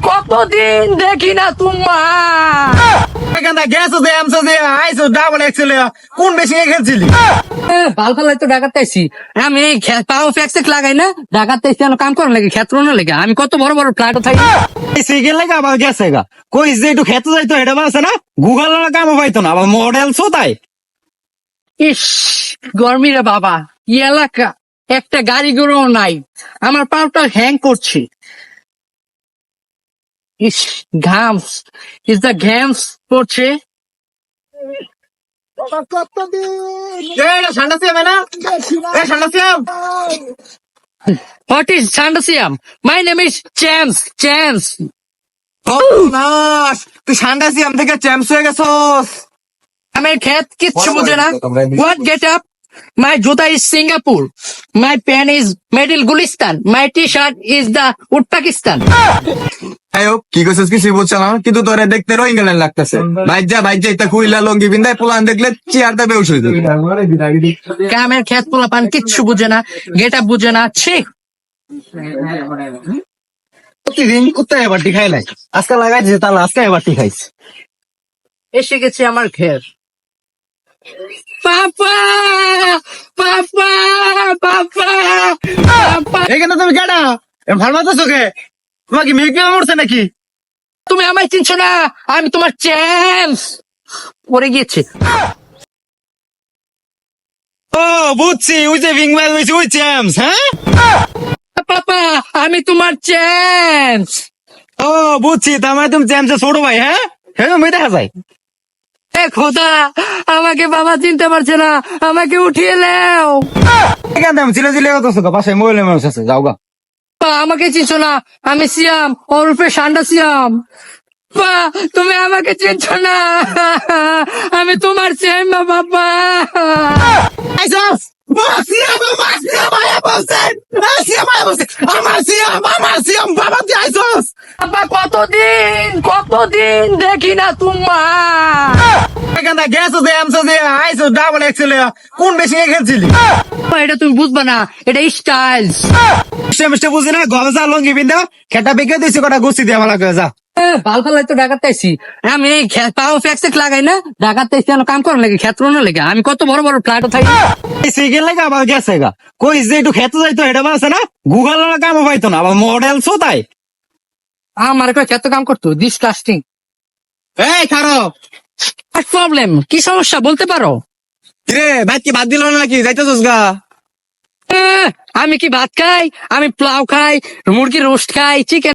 কতদিন দেখি না তোমার। এখানটা গেছো যে আমছো যে আইছো ডাবল এক্সেল কোন বেশি খেলছিলি? ভাল ফালাই তো ঢাকাতে আইছি আমি। পাও ফ্যাক্সেক লাগাই না ঢাকাতে আইছি কাম করার লাগে, ক্ষেত্র না লাগে। আমি কত বড় বড় ফ্লাইট থাকি। এই সিগেল লাগা আবার গেছে গা কই যে একটু খেতে যাইতো এটা আছে না, গুগল না কাম পাইতো না আবার মডেল সো তাই। ইস গরমি রে বাবা, ই এলাকা একটা গাড়ি গুলো নাই, আমার পাউটা হ্যাং করছে। ইস ঘামস ইস দা ঘ্যামস পড়ছে। ঠান্ডা সিয়াম না ঠান্ডা সিয়াম। What is Sandasiam? My name is Chance. তুই ঠান্ডা সিয়াম থেকে চ্যাম্পস হয়ে গেছস। আমার ক্ষেত কিচ্ছু বুঝে না। What get up? My juta is Singapore. My pen is Middle Gulistan. My t-shirt is the Uzbekistan. কি করছিস কিছু বুঝছো না, কিন্তু তোরে দেখতে রোহিঙ্গা লাগতেছে। ভাইজা এটা কুইলা লঙ্গি বিন্দায় পোলান দেখলে চেয়ারটা বেউস হয়ে যাবে। আমার ক্ষেত পোলা পান কিচ্ছু বুঝে না, গেট আপ বুঝে না। ছি প্রতিদিন কোথায় এবারটি খাই নাই, আজকে লাগাইছে তাহলে আজকে এবারটি খাইছে। এসে গেছে আমার ঘের। পাপা পাপা পাপা পাপা, এখানে তুমি কেডা ভালো আছো কে? তোমার কি মেয়েকে মরছে নাকি? তুমি আমায় চিনছো না, আমি তোমার চ্যান্স। পড়ে গিয়েছে। ও বুঝছি, ওই যে ভিংবাল হইছে ওই চ্যাম্পস। হ্যাঁ পাপা আমি তোমার চ্যান্স। ও বুঝছি, তার মানে তুমি চ্যাম্পসের ছোট ভাই। হ্যাঁ হ্যাঁ মেয়ে দেখা যায়। এ খোদা, আমাকে বাবা চিনতে পারছে না, আমাকে উঠিয়ে নাও। এখানে আমি চিলে চিলে কত পাশে মহিলা মানুষ আছে, যাও গা। পা আমাকে চিনছো না, আমি সিয়াম, ওরফে সান্ডা সিয়াম। পা তুমি আমাকে চিনছো না, আমি তোমার সিয়াম না বাবা। আইসস বাবা কতদিন দেখি না তোমার। এখানটা গেছো যে আমছো যে আইসো ডাবল এক্সেল কোন বেশি খেলছিলি? এটা তুমি বুঝবা না, এটা স্টাইলস। মিষ্টি বুঝি না, গলজা লঙ্গি বিন্দা খেটা বেঁকে দিয়েছি কটা গুছি দিয়ে ভালো করে যা। ভাল ফালাই তো ঢাকাতে আইছি আমি। পাও ফ্যাক্সেক লাগাই না ঢাকাতে আইছি কাম করার লাগে, ক্ষেত্র না লাগে। আমি কত বড় বড় ফ্লাইট থাকি। এই সিগেল লাগা আবার গেছে গা কই যে একটু খেতে যাইতো এটা আছে না, গুগল না কাম পাইতো না আবার মডেল সো তাই। আমার একটা ক্ষেত্র কাম করতো ডিসকাস্টিং। এই খারো প্রবলেম কি সমস্যা বলতে পারো? রে ভাই কি বাদ দিল নাকি যাইতেছস গা? আমি কি ভাত খাই? আমি পোলাও খাই, মুরগির রোস্ট খাই, চিকেন